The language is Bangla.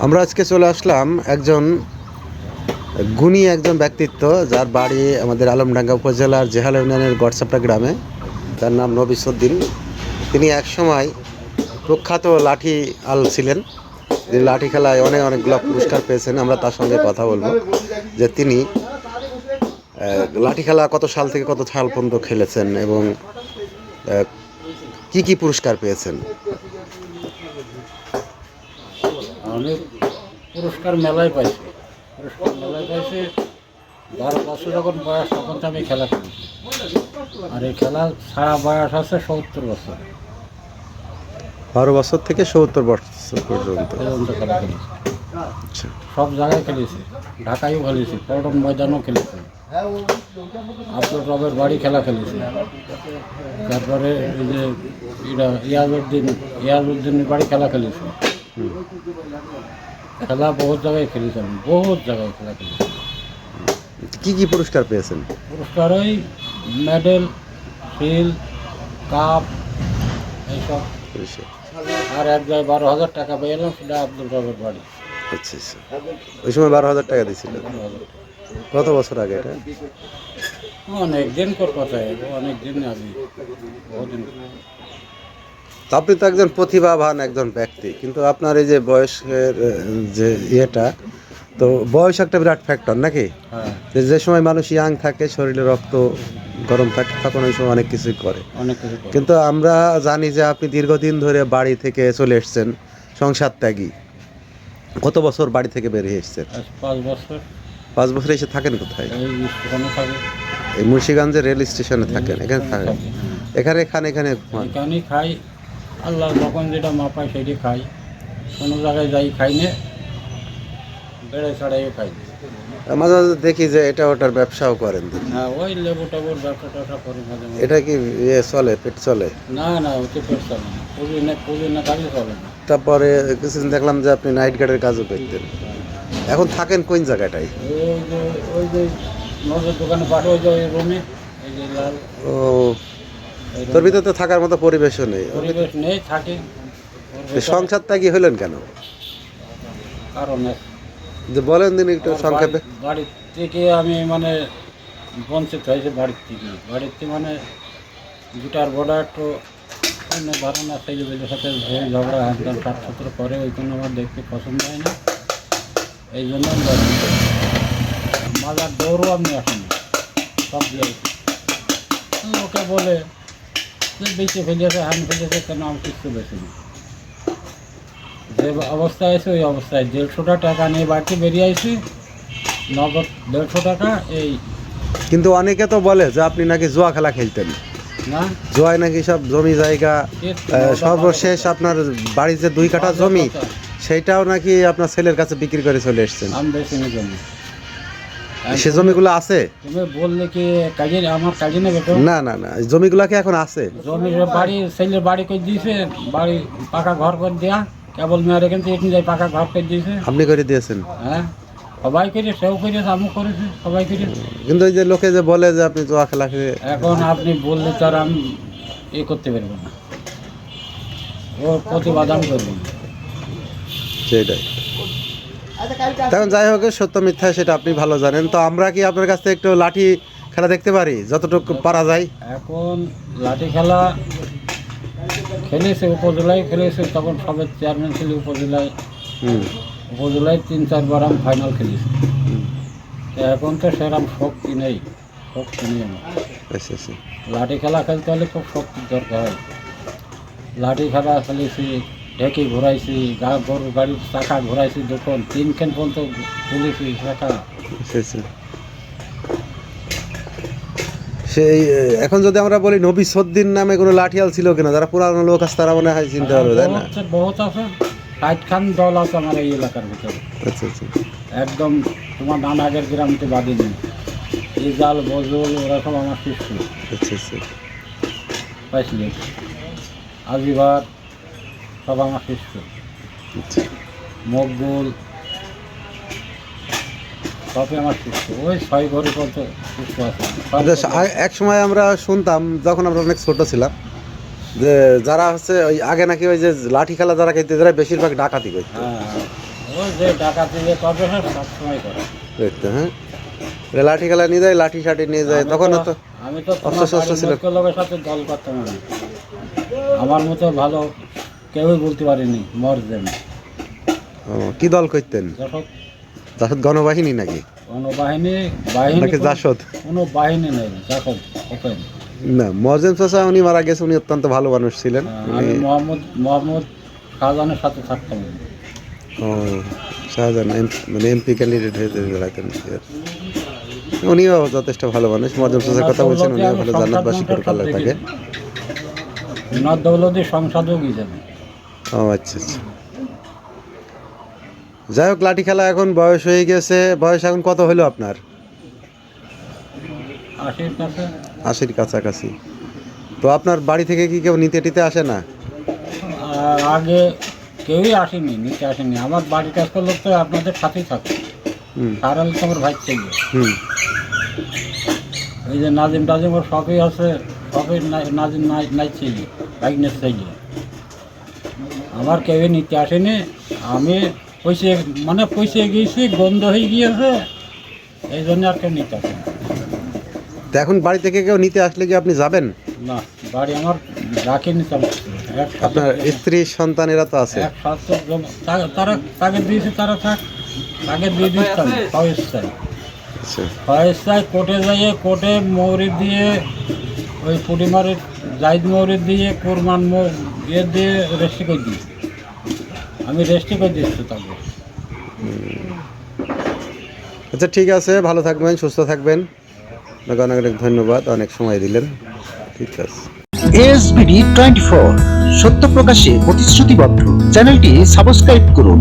আমরা আজকে চলে আসলাম একজন গুণী একজন ব্যক্তিত্ব, যার বাড়ি আমাদের আলমডাঙ্গা উপজেলার জেহাল ইউনিয়নের গড়চাপড়া গ্রামে। তার নাম নবিসউদ্দিন। তিনি একসময় প্রখ্যাত লাঠি আল ছিলেন। তিনি লাঠি খেলায় অনেকগুলো পুরস্কার পেয়েছেন। আমরা তার সঙ্গে কথা বলবো যে তিনি লাঠি খেলা কত সাল থেকে কত সাল পর্যন্ত খেলেছেন এবং কি কি পুরস্কার পেয়েছেন। আমি পুরস্কার মেলায় পাইছি। 12 বছর যখন বয়স তখন তো আমি খেলা খেলেছি। আর এই খেলা সারা বয়স আছে 70 বছর। 12 বছর থেকে 70 বছর পর্যন্ত খেলা খেলেছি। আচ্ছা। সব জায়গায় খেলেছি, ঢাকায়ও খেলেছি, পল্টন ময়দানও খেলেছি, আব্দুল রবের বাড়ি খেলা খেলেছি। তারপরে এই যে ইয়াজউদ্দিনের বাড়ি খেলা খেলেছি। খেলা বহুত জায়গায় খেলেছি, আমি বহুত জায়গায় খেলা খেলেছি। কি কি পুরস্কার পেয়েছেন? পুরস্কার ওই মেডেল, শিল, কাপ এইসব। আর এক জায়গায় 12,000 টাকা পেয়েলাম, সেটা আব্দুল রবের বাড়ি। আচ্ছা আচ্ছা। ওই সময় 12,000 টাকা দিয়েছিল। কত বছর আগে এটা? অনেক দিন কর কথা, অনেক দিন আগে, বহুদিন। তো আপনি তো একজন প্রতিভাবান একজন ব্যক্তি, কিন্তু আপনার এই যে বয়সের যে ইয়েটা, তো বয়স একটা বিরাট ফ্যাক্টর নাকি? হ্যাঁ, যে সময় মানুষ ইয়াং থাকে, শরীরে রক্ত গরম থাকে, তখন ওই সময় অনেক কিছুই করে। অনেক কিছু করে। কিন্তু আমরা জানি যে আপনি দীর্ঘদিন ধরে বাড়ি থেকে চলে এসেছেন, সংসার ত্যাগী। কত বছর বাড়ি থেকে বেরিয়ে এসেছেন? আজ 5 বছর। 5 বছর এসে থাকেন কোথায়? এই স্টেশনে থাকি। এই মুন্সিগঞ্জের রেল স্টেশনে থাকেন? এখানে থাকেন? এখানে এখানেই খাই, আল্লাহ যখন যেটা মাপায় সেটি খাই। কোনো জায়গায় যাই খাই না, বেড়ে ছাড়াইও খাই। মাঝে মাঝে দেখি যে এটা ওটার ব্যবসাও করেন। হ্যাঁ, ওই লেবু টেবুর ব্যবসা ট্যাবসা করি মাঝে মাঝে। এটা কি চলে, পেট চলে? না না, ওতে পেট চলে না, পুঁজি না কাজে চলে না। তারপরে কিছুদিন দেখলাম যে আপনি নাইট গার্ডের কাজও করতেন। এখন থাকেন কোন জায়গাটায়? ওই যে নজর দোকানে পাঠে, ওই যে ওই রুমে, এই যে লাল। ও, তোর ভিতরে তো থাকার মতো পরিবেশও নেই। পরিবেশ নেই, থাকে। সংসার ত্যাগী হলেন কেন? কারণ যে বলেন দিন একটু সংক্ষেপে। বাড়ির থেকে আমি মানে বঞ্চিত হয়েছে, বাড়ির থেকে মানে গিটার বোর্ডার একটু অন্য ধারণা, ছেলেদের সাথে ঝগড়া হাঁটান 60-70 করে, ওই জন্য আমার দেখতে পছন্দ হয় না। এই জন্য আমি বঞ্চিত। মাজার দৌড়ও আমি আসেনি, সব দিয়েছি। ওকে বলে যে বেঁচে ফেলেছে, হান ফেলেছে, কেন আমি কিছু বেশি না। যে অবস্থায় আছে ওই অবস্থায় 150 টাকা নিয়ে বাড়িতে বেরিয়ে আসি, নগদ 150 টাকা। এই কিন্তু অনেকে তো বলে যে আপনি নাকি জুয়া খেলা খেলতেন। না, জুয়ায় নাকি সব জমি জায়গা, সর্বশেষ আপনার বাড়ির যে 2 কাঠা জমি, সেইটাও নাকি আপনার ছেলের কাছে বিক্রি করে চলে এসেছেন। আমি বেশি নিয়ে জমি। সে জমিগুলো আছে? তুমি বললে কি কাজে আমার কাজে নেবে তো? না না না, জমিগুলা কি এখন আছে? জমির বাড়ি, ছেলের বাড়ি করে দিয়েছে, বাড়ি পাকা ঘর করে দেয়া, কেবল মেয়ের এখান থেকে যাই পাকা ঘর করে দিয়েছে। আপনি করে দিয়েছেন? হ্যাঁ, সবাই করে, সেও করেছে, আমিও করেছি, সবাই করে। কিন্তু ওই যে লোকে যে বলে যে আপনি জুয়া খেলা খেলে, এখন আপনি বললে তার আমি করতে পারবো না, ওর প্রতিবাদ আমি করবো না। সেটাই। তখন যাই হোক, সত্য মিথ্যা সেটা আপনি ভালো জানেন। তো আমরা কি আপনার কাছ থেকে একটু লাঠি খেলা দেখতে পারি, যতটুকু পারা যায়? এখন লাঠি খেলা খেলেছে, উপজেলায় খেলেছে, তখন সবের চেয়ারম্যান ছিল উপজেলায়। উপজেলায় 3-4 বার আমি ফাইনাল খেলেছি। এখন তো সেরকম শক্তি নেই আমার। আচ্ছা আচ্ছা। লাঠি খেলা খেলতে হলে খুব শক্তির দরকার হয়। লাঠি খেলা খেলেছি, ঢেকে ঘোরাইছি, গরুর গাড়ির চাকা ঘোরাইছি, যখন 3 খান পর্যন্ত তুলেছি চাকা। সেই এখন যদি আমরা বলি নবিসউদ্দিন নামে কোনো লাঠিয়াল ছিল কিনা, যারা পুরানো লোক আছে তারা মনে হয় চিনতে পারবে, তাই না? বহুত আছে, 60 খান দল আছে আমার এই এলাকার ভিতরে। আচ্ছা আচ্ছা। একদম তোমার নানাগের গ্রামতে বাদি নেই। ইজাল, বজল, ওরা সব আমার শিষ্য। আচ্ছা আচ্ছা। পাইছিলি আজিবার সব আমার শিষ্য। মকবুল সবই আমার শিষ্য। ওই 6 ঘরের পর্যন্ত শিষ্য আছে। এক সময় আমরা শুনতাম, যখন আমরা অনেক ছোট ছিলাম, যে যারা হচ্ছে ওই আগে নাকি ওই যে লাঠি খেলা যারা খেলতে, যারা বেশিরভাগ ডাকাতি করতো। হ্যাঁ, ওই যে ডাকাতি যে করবে না সবসময় করে। দেখতে হ্যাঁ লাঠি খেলা নিয়ে যায়, লাঠি সাঠি নিয়ে যায়, তখন তো আমি তো অস্ত্র শস্ত্র ছিল। লোকের সাথে দল করতাম না, আমার মতো ভালো কেউই বলতে পারিনি মরদেন। ও, কি দল করতেন? যশোর জাসদ গণবাহিনী নাকি? কোনো বাহিনী নাকি জাসদ? কোনো বাহিনী নেই, যশোর ওপেন। না, মজেম চাচা উনি মারা গেছে, উনি অত্যন্ত ভালো মানুষ ছিলেন। আমি মোহাম্মদ শাহজাহানের সাথে থাকতাম। ও, শাহজাহান মানে এমপি ক্যান্ডিডেট হয়ে দাঁড়াতেন। উনিও যথেষ্ট ভালো মানুষ। মজেম চাচার কথা বলছেন, উনিও ভালো, জান্নাতবাসী করুক আল্লাহ তাকে। ওনার দৌলতে সংসদও গিয়েছেন। ও আচ্ছা আচ্ছা। যাই হোক, লাঠি খেলা এখন বয়স হয়ে গেছে। বয়স এখন কত হলো আপনার? 80-র কাছে। 80-র কাছাকাছি। তো আপনার বাড়ি থেকে কি কেউ নিতে টিতে আসে না? আর আগে কেউই আসেনি, নিতে আসেনি। আমার বাড়ির কাজ করলে তো আপনাদের সাথেই থাকে। হুম সারাল তো আমার ভাই ছিল। হুম। এই যে নাজিম টাজিম ওর সবই আছে, সবই নাজিম নাই ছিল, বাইকনেস ছিল। আমার কেউই নিতে আসেনি। আমি পয়সা গিয়েছি, গন্ধ হয়ে গিয়েছে, এই জন্য আর কেউ নিতে আসেনি। তো এখন বাড়ি থেকে কেউ নিতে আসলে কি আপনি যাবেন? না, বাড়ি আমার রাখেনি। আপনার স্ত্রী সন্তানেরা তো আছে। তারা তাকে দিয়েছে, তারা থাক, তাকে দিয়ে দিচ্ছেন ফয়েজ চাই। আচ্ছা ফয়েজ চাই কোর্টে যাইয়ে, কোর্টে মৌরি দিয়ে, ওই পুটিমারের জাহিদ মৌরি দিয়ে, কোরমান ইয়ে দিয়ে রেস্টি করে দিই। আমি রেস্টি করে দিচ্ছি তাকে। আচ্ছা ঠিক আছে, ভালো থাকবেন, সুস্থ থাকবেন। আপনাকে অনেক অনেক ধন্যবাদ, অনেক সময় দিলেন। ঠিক আছে। ASBD 24 সত্য প্রকাশে প্রতিশ্রুতিবদ্ধ। চ্যানেলটি সাবস্ক্রাইব করুন।